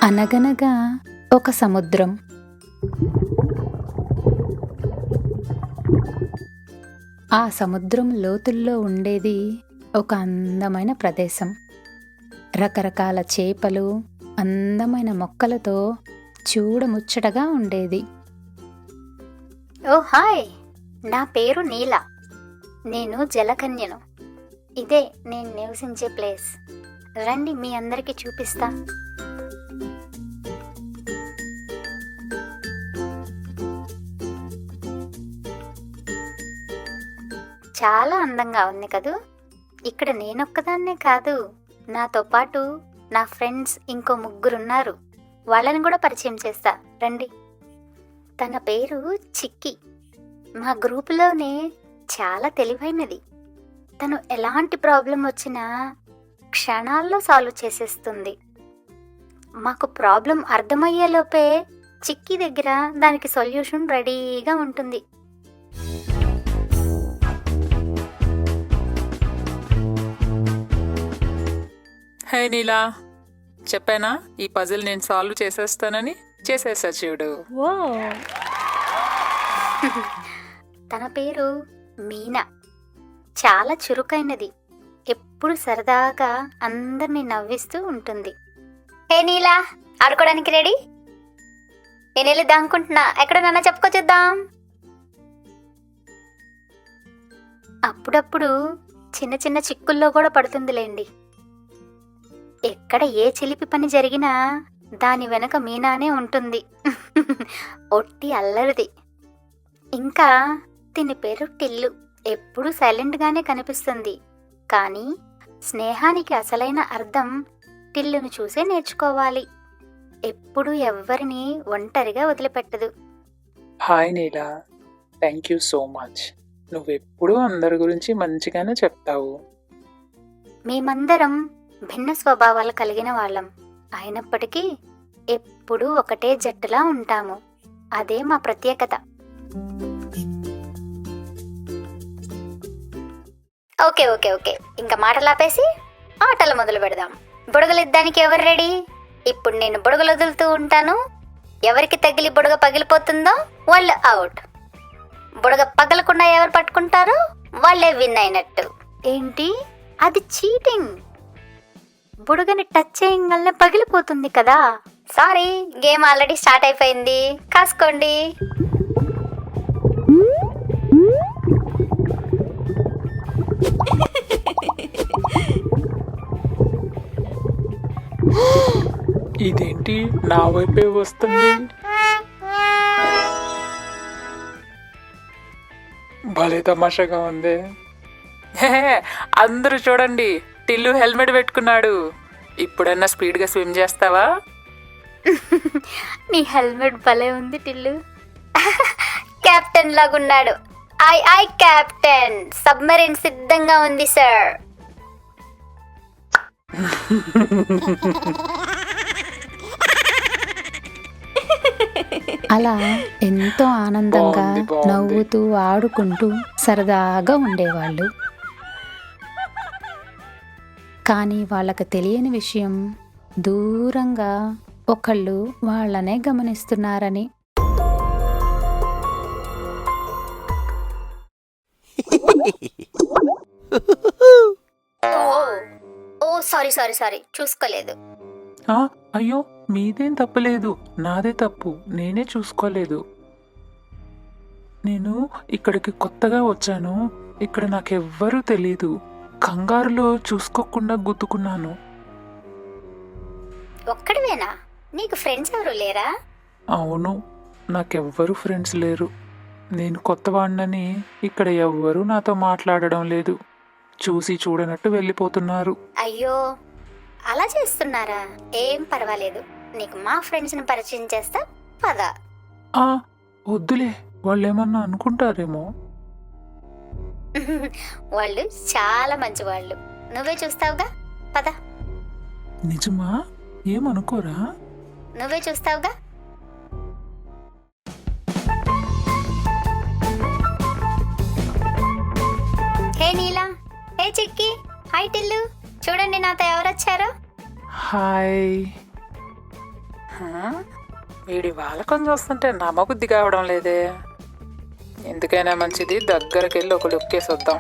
అనగనగా ఒక సముద్రం. ఆ సముద్రం లోతుల్లో ఉండేది ఒక అందమైన ప్రదేశం. రకరకాల చేపలు, అందమైన మొక్కలతో చూడముచ్చటగా ఉండేది. ఓ హాయ్, నా పేరు నీల. నేను జలకన్యను. ఇదే నేను నివసించే ప్లేస్. రండి, మీ అందరికీ చూపిస్తా. చాలా అందంగా ఉంది కదూ. ఇక్కడ నేనొక్కదాన్నే కాదు, నాతో పాటు నా ఫ్రెండ్స్ ఇంకో ముగ్గురున్నారు. వాళ్ళని కూడా పరిచయం చేస్తా, రండి. తన పేరు చిక్కి. మా గ్రూపులోనే చాలా తెలివైనది. తను ఎలాంటి ప్రాబ్లం వచ్చినా క్షణాల్లో సాల్వ్ చేసేస్తుంది. మాకు ప్రాబ్లం అర్థమయ్యేలోపే చిక్కి దగ్గర దానికి సొల్యూషన్ రెడీగా ఉంటుంది. హే నీలా, చెప్పానా ఈ పజిల్ నేను సాల్వ్ చేసేస్తానని? చేసేసా చూడు. తన పేరు మీనా. చాలా చురుకైనది. ఎప్పుడు సరదాగా అందరినీ నవ్విస్తూ ఉంటుంది. హే నీలా, ఆడుకోవడానికి రెడీ? నేను వెళ్ళి దాంకుంటున్నా, ఎక్కడ నాన్న చెప్పుకొచ్చేద్దాం. అప్పుడప్పుడు చిన్న చిన్న చిక్కుల్లో కూడా పడుతుందిలేండి. ఎక్కడ ఏ చిలిపి పని జరిగినా దాని వెనక మీనానే ఉంటుంది. ఒట్టి అల్లరిది. ఇంకా దీని పేరు టిల్లు. ఎప్పుడూ సైలెంట్గానే కనిపిస్తుంది, కానీ స్నేహానికి అసలైన అర్థం టిల్లును చూసే నేర్చుకోవాలి. ఎప్పుడూ ఎవ్వరిని ఒంటరిగా వదిలిపెట్టదు. Hi Neela, thank you so much. నువ్వెప్పుడూ అందరి గురించి మంచిగానే చెప్తావు. మేమందరం భిన్న స్వభావాలు కలిగిన వాళ్ళం. అయినప్పటికీ ఎప్పుడూ ఒకటే జట్టులా ఉంటాము. అదే మా ప్రత్యేకత. ఓకే ఓకే ఓకే ఇంకా మాటలాపేసి ఆటలు మొదలు పెడదాం. బుడగలిద్దానికి ఎవరు రెడీ? ఇప్పుడు నేను బుడగలు వదులుతూ ఉంటాను. ఎవరికి తగిలి బుడగ పగిలిపోతుందో వాళ్ళు అవుట్. బుడగ పగలకుండా ఎవరు పట్టుకుంటారో వాళ్ళే విన్ అయినట్టు. ఏంటి, అది చీటింగ్? బుడగని టచ్ చేయగానే పగిలిపోతుంది కదా. సారీ, గేమ్ ఆల్రెడీ స్టార్ట్ అయిపోయింది, కాసుకోండి. ఇదేంటి నా వైపే వస్తుంది? భలే తమాషాగా ఉంది. హే, అందరూ చూడండి, టిల్లు హెల్మెట్ పెట్టుకున్నాడు. ఇప్పుడన్నా స్పీడ్గా స్విమ్ చేస్తావా? నీ హెల్మెట్ భలే ఉంది టిల్లు. కెప్టెన్ లాగున్నాడు. ఐ ఐ కెప్టెన్, సబ్మెరీన్ సిద్ధంగా ఉంది సార్. అలా ఎంతో ఆనందంగా బాగుంది. నవ్వుతూ ఆడుకుంటూ సరదాగా ఉండేవాళ్ళు. కానీ వాళ్ళకి తెలియని విషయం, దూరంగా ఒకళ్ళు వాళ్ళనే గమనిస్తున్నారని. ఓ సారీ సారీ సారీ, చూసుకోలేదు. ఆ, అయ్యో, మీదేం తప్పులేదు, నాదే తప్పు. నేనే చూసుకోలేదు. నేను ఇక్కడికి కొత్తగా వచ్చాను. ఇక్కడ నాకెవ్వరూ తెలీదు. కంగారులో చూసుకోకుండా గుద్దుకున్నాను. ఒక్కడివేనా? నీకు ఫ్రెండ్స్ ఎవరు లేరా? అవును, నాకెవ్వరూ ఫ్రెండ్స్ లేరు. నేను కొత్తవాడినని ఇక్కడ ఎవ్వరూ నాతో మాట్లాడడం లేదు. చూసి చూడనట్టు వెళ్ళిపోతున్నారు. అయ్యో, అలా చేస్తున్నారా? ఏం పర్వాలేదు, నీకు మా ఫ్రెండ్స్ని పరిచయం చేస్తా, పద. ఆ, వద్దులే, వాళ్ళేమన్నా అనుకుంటారేమో. వాళ్ళు చాలా మంచి వాళ్ళు, నువ్వే చూస్తావుగా, పద. నిజమా? ఏమనుకోరా? నువ్వే చూస్తావుగా. హే నీలా, హే చిక్కి, హాయ్ టిల్లు. చూడండి నాతో ఎవరొచ్చారో. హాయ్. వీడి వాళ్ళకం చూస్తుంటే నమ్మబుద్ధి కావడం లేదే. ఎందుకైనా మంచిది దగ్గరికి వెళ్ళి ఒక లుక్కేసి వద్దాం.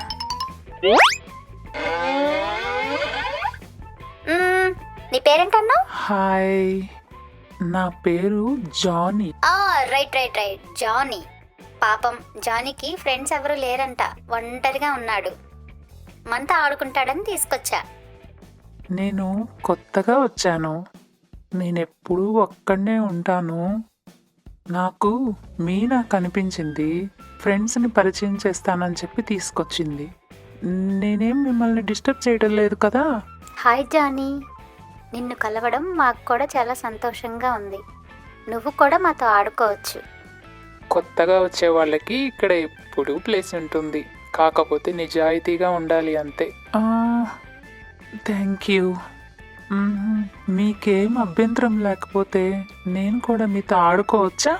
నీ పేరేంటన్నావు? హాయ్, నా పేరు Johnny. Right right right, Johnny. పాపం జానీకి ఫ్రెండ్స్ ఎవరు లేరంట, ఒంటరిగా ఉన్నాడు. మనతో ఆడుకుంటాడని తీసుకొచ్చా. నేను కొత్తగా వచ్చాను. నేనెప్పుడూ ఒక్కడనే ఉంటాను. నాకు మీనా కనిపించింది, ఫ్రెండ్స్ని పరిచయం చేస్తానని చెప్పి తీసుకొచ్చింది. నేనేం మిమ్మల్ని డిస్టర్బ్ చేయడం లేదు కదా? హాయ్ జానీ, నిన్ను కలవడం మాకు కూడా చాలా సంతోషంగా ఉంది. నువ్వు కూడా మాతో ఆడుకోవచ్చు. కొత్తగా వచ్చే వాళ్ళకి ఇక్కడ ఎప్పుడూ ప్లేస్ ఉంటుంది, కాకపోతే నిజాయితీగా ఉండాలి అంతే. Thank you. మీకేం అభ్యంతరం లేకపోతే నేను కూడా మీతో ఆడుకోవచ్చా?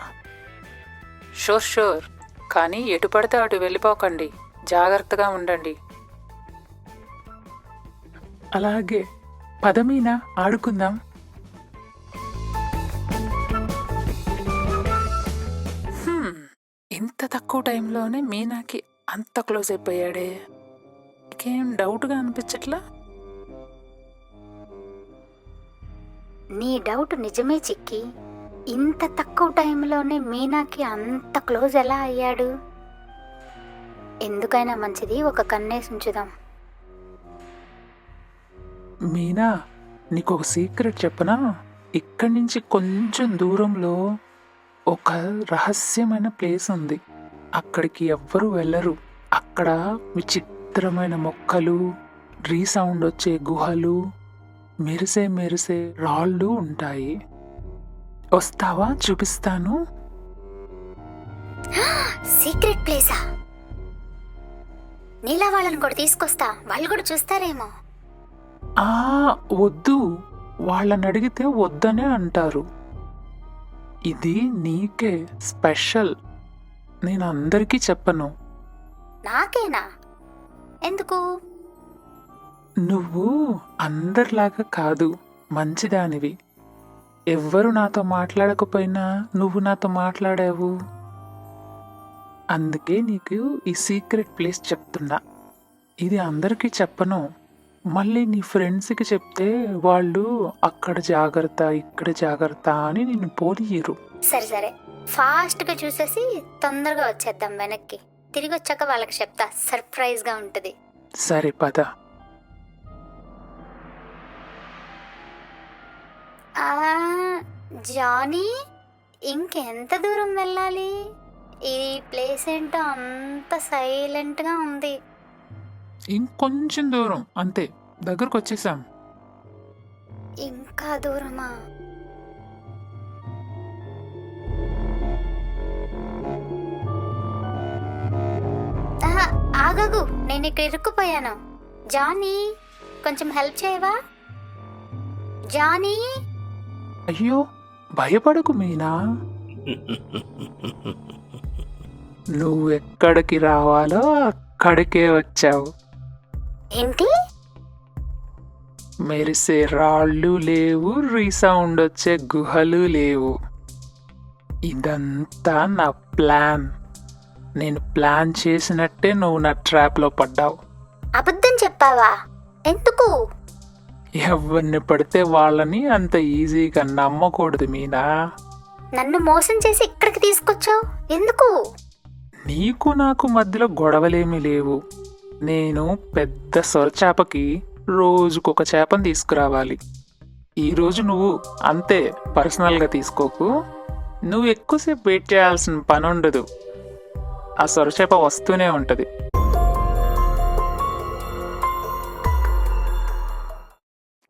షూర్ షూర్, కానీ ఎటు పడితే అటు వెళ్ళిపోకండి, జాగ్రత్తగా ఉండండి. అలాగే, పదమీనా ఆడుకుందాం. ఇంత తక్కువ టైంలోనే మీనాకి అంత క్లోజ్ అయిపోయాడే. ఇంకేం డౌట్గా అనిపించట్లా? నీ డౌట్ నిజమే చిక్కి. ఇంత తక్కువ టైంలోనే మీనాకి అంత క్లోజ్ ఎలా అయ్యాడు? ఎందుకైనా మంచిది ఒక కన్నేసి ఉంచుదాం. మీనా, నీకు ఒక సీక్రెట్ చెప్పనా? ఇక్కడి నుంచి కొంచెం దూరంలో ఒక రహస్యమైన ప్లేస్ ఉంది. అక్కడికి ఎవ్వరూ వెళ్ళరు. అక్కడ విచిత్రమైన మొక్కలు, రీసౌండ్ వచ్చే గుహలు, మెరిసే మెరిసే రాళ్ళు ఉంటాయి. వస్తావా? చూపిస్తాను. సీక్రెట్ ప్లేసా? నీలా వాళ్ళని కూడా తీసుకొస్తా, వాళ్ళు కూడా చూస్తారేమో. వద్దు, వాళ్ళని అడిగితే వద్దనే అంటారు. ఇది నీకే స్పెషల్. నేను అందరికీ చెప్పను. నాకేనా? ఎందుకు? నువ్వు అందరిలాగా కాదు, మంచిదానివి. ఎవ్వరు నాతో మాట్లాడకపోయినా నువ్వు నాతో మాట్లాడావు. అందుకే నీకు ఈ సీక్రెట్ ప్లేస్ చెప్తున్నా. ఇది అందరికీ చెప్పను. మళ్ళీ నీ ఫ్రెండ్స్కి చెప్తే వాళ్ళు అక్కడ జాగ్రత్త, ఇక్కడ జాగ్రత్త అని నిన్ను పోనీయరు. సరే సరే, ఫాస్ట్గా చూసేసి తొందరగా వచ్చేద్దాం వెనక్కి. తిరిగి వచ్చాక వాళ్ళకి చెప్తా, సర్ప్రైజ్గా ఉంటుంది. సరే పద. జానీ, ఇంకెంత దూరం వెళ్ళాలి? ఈ ప్లేస్ ఏంటో అంత సైలెంట్గా ఉంది. ఇంకొంచెం దూరం అంతే, దగ్గరకు వచ్చేసాం. ఇంకా దూరమా? ఆగగు, నేను ఇక్కడ ఇరుక్కుపోయాను. జానీ, కొంచెం హెల్ప్ చేయవా? జానీ. అయ్యో, భయపడకు మీనా. నువ్వు ఎక్కడికి రావాలో అక్కడికే వచ్చావు. ఏంటి? మెరిసే రాళ్ళు లేవు, రీసౌండ్ వచ్చే గుహలు లేవు. ఇదంతా నా ప్లాన్. నేను ప్లాన్ చేసినట్టే నువ్వు నా ట్రాప్లో పడ్డావు. అబద్ధం చెప్పావా? ఎందుకు? ఎవరిని పడితే వాళ్ళని అంత ఈజీగా నమ్మకూడదు మీనా. నన్ను మోసం చేసి ఇక్కడికి తీసుకొచ్చావు ఎందుకు? నీకు నాకు మధ్యలో గొడవలేమీ లేవు. నేను పెద్ద సొరచేపకి రోజుకొక చేపను తీసుకురావాలి. ఈరోజు నువ్వు అంతే, పర్సనల్గా తీసుకోకు. నువ్వు ఎక్కువసేపు వెయిట్ చేయాల్సిన పని ఉండదు. ఆ సొరచేప వస్తూనే ఉంటుంది.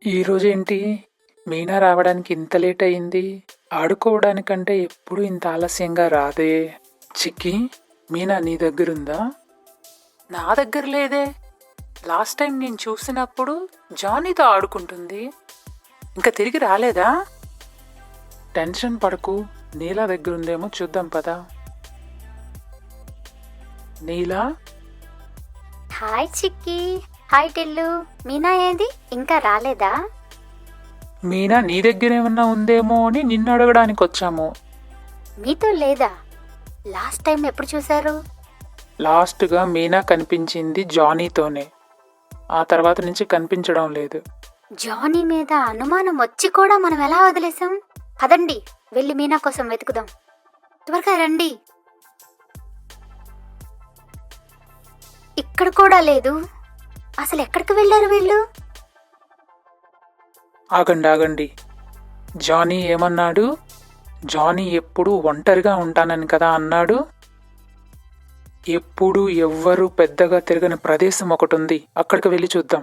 ఈరోజు ఏంటి మీనా రావడానికి ఇంత లేట్ అయింది? ఆడుకోవడానికంటే ఎప్పుడు ఇంత ఆలస్యంగా రాదే. చిక్కి, మీనా నీ దగ్గరుందా? నా దగ్గర లేదే. లాస్ట్ టైం నేను చూసినప్పుడు జానీతో ఆడుకుంటుంది. ఇంకా తిరిగి రాలేదా? టెన్షన్ పడకు, నీలా దగ్గరుందేమో చూద్దాం పదా. నీలా. హాయ్ చిక్కి. హాయ్ టిల్లు. మీనా ఏది ఇంకా రాలేదా? మీనా నీ దగ్గర ఏమన్నా ఉందేమో అని నిన్ను అడగడానికి వచ్చాము. మీతో లేదా? లాస్ట్ టైం ఎప్పుడు చూశారు? లాస్ట్గా మీనా కనిపించింది జానీతోనే. ఆ తర్వాత నుంచి కనిపించడం లేదు. జానీ మీద అనుమానం వచ్చి కూడా మనం ఎలా వదిలేసాం? పదండి, వెళ్ళి మీనా కోసం వెతుకుదాం. త్వరగా రండి. ఇక్కడ కూడా లేదు. అసలు ఎక్కడికి వెళ్ళారు వీళ్ళు? ఆగండి. జానీ ఏమన్నాడు? జానీ ఎప్పుడు ఒంటరిగా ఉంటానని కదా అన్నాడు. ఎప్పుడు ఎవ్వరూ పెద్దగా తిరగని ప్రదేశం ఒకటి ఉంది, అక్కడికి వెళ్ళి చూద్దాం.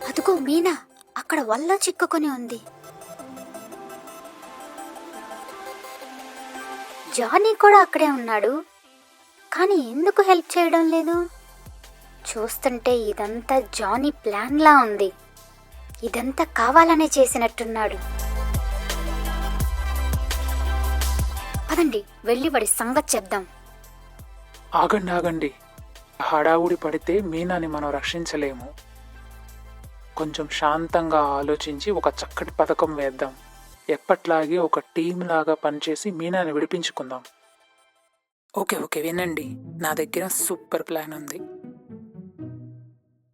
అదుగో మీనా అక్కడ వల్ల చిక్కుకొని ఉంది. జానీ కూడా అక్కడే ఉన్నాడు, కానీ ఎందుకు హెల్ప్ చేయడం లేదు? చూస్తుంటే ఇదంతా జానీ ప్లాన్లా ఉంది. ఇదంతా కావాలనే చేసినట్టున్నాడు. పదండి, వెళ్ళి వాడి సంగతి చెప్దాం. ఆగండి. హడావుడి పడితే మీనాని మనం రక్షించలేము. కొంచెం శాంతంగా ఆలోచించి ఒక చక్కటి పథకం వేద్దాం. ఎప్పట్లాగే ఒక టీం లాగా పనిచేసి మీనాని విడిపించుకుందాం. ఓకే వినండి, నా దగ్గర సూపర్ ప్లాన్ ఉంది.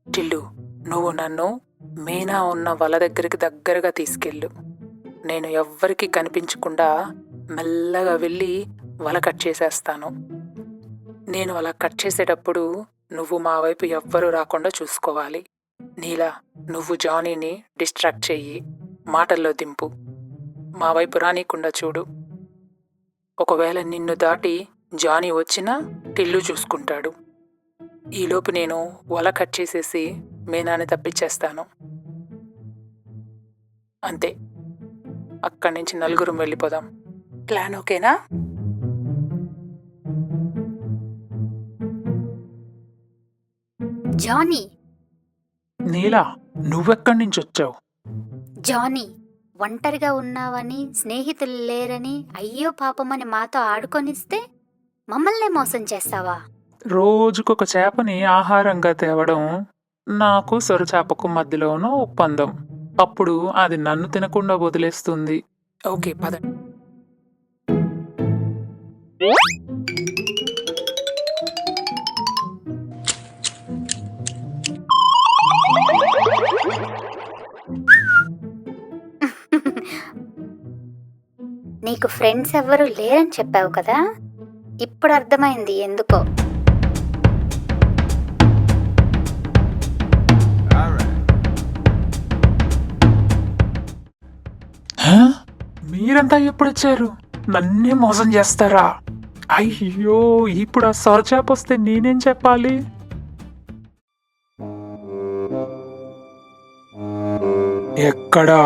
టిల్లు, నువ్వు నన్ను మీనా ఉన్న వల దగ్గరగా తీసుకెళ్ళు. నేను ఎవ్వరికి కనిపించకుండా మెల్లగా వెళ్ళి వల కట్ చేసేస్తాను. నేను అలా కట్ చేసేటప్పుడు నువ్వు మా వైపు ఎవ్వరూ రాకుండా చూసుకోవాలి. నీలా, నువ్వు జానీని డిస్ట్రాక్ట్ చెయ్యి, మాటల్లో దింపు, మా వైపు రానీకుండా చూడు. ఒకవేళ నిన్ను దాటి జానీ వచ్చినా టిల్లు చూసుకుంటాడు. ఈలోపు నేను వల కట్ చేసేసి మీనాని తప్పించేస్తాను. అంతే, అక్కడి నుంచి నలుగురం వెళ్ళిపోదాం. ప్లాన్ ఓకేనా? జానీ, నీలా, నువ్వెక్కడి నుంచి వచ్చావు? జానీ, ఒంటరిగా ఉన్నావని, స్నేహితులు లేరని, అయ్యో పాపమని మాతో ఆడుకొనిస్తే మమ్మల్నే మోసం చేస్తావా? రోజుకొక చేపని ఆహారంగా తేవడం నాకు సొరచేపకు మధ్యలోనూ ఒప్పందం. అప్పుడు అది నన్ను తినకుండా వదిలేస్తుంది. ఓకే, పద. నీకు ఫ్రెండ్స్ ఎవ్వరూ లేరని చెప్పావు కదా, ఇప్పుడు అర్థమైంది ఎందుకో. మీరంతా ఎప్పుడొచ్చారు? నన్నే మోసం చేస్తారా? అయ్యో, ఇప్పుడు ఆ సొరచేప వస్తే నేనేం చెప్పాలి? ఎక్కడా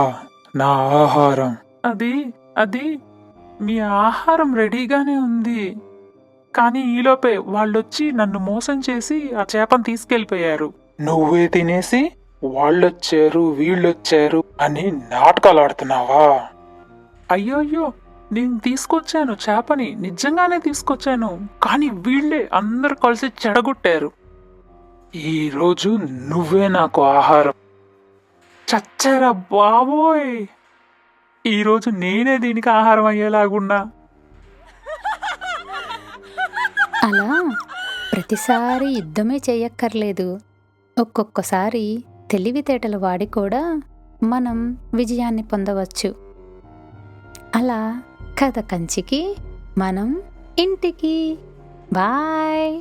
నా ఆహారం? అది మీ ఆహారం రెడీగానే ఉంది, కానీ ఈలోపే వాళ్ళొచ్చి నన్ను మోసం చేసి ఆ చేపను తీసుకెళ్ళిపోయారు. నువ్వే తినేసి వాళ్ళొచ్చారు వీళ్ళొచ్చారు అని నాటకాలు ఆడుతున్నావా? అయ్యో, నేను తీసుకొచ్చాను చేపని, నిజంగానే తీసుకొచ్చాను, కానీ వీళ్ళే అందరు కలిసి చెడగొట్టారు. ఈరోజు నువ్వే నాకు ఆహారం. చచ్చారా బాబోయ్! ఈరోజు నేనే దీనికి ఆహారం అయ్యేలాగున్నా. అలా ప్రతిసారి యుద్ధమే చేయక్కర్లేదు. ఒక్కొక్కసారి తెలివితేటలు వాడి కూడా మనం విజయాన్ని పొందవచ్చు. అలా కథ కంచికి మనం ఇంటికి. బాయ్.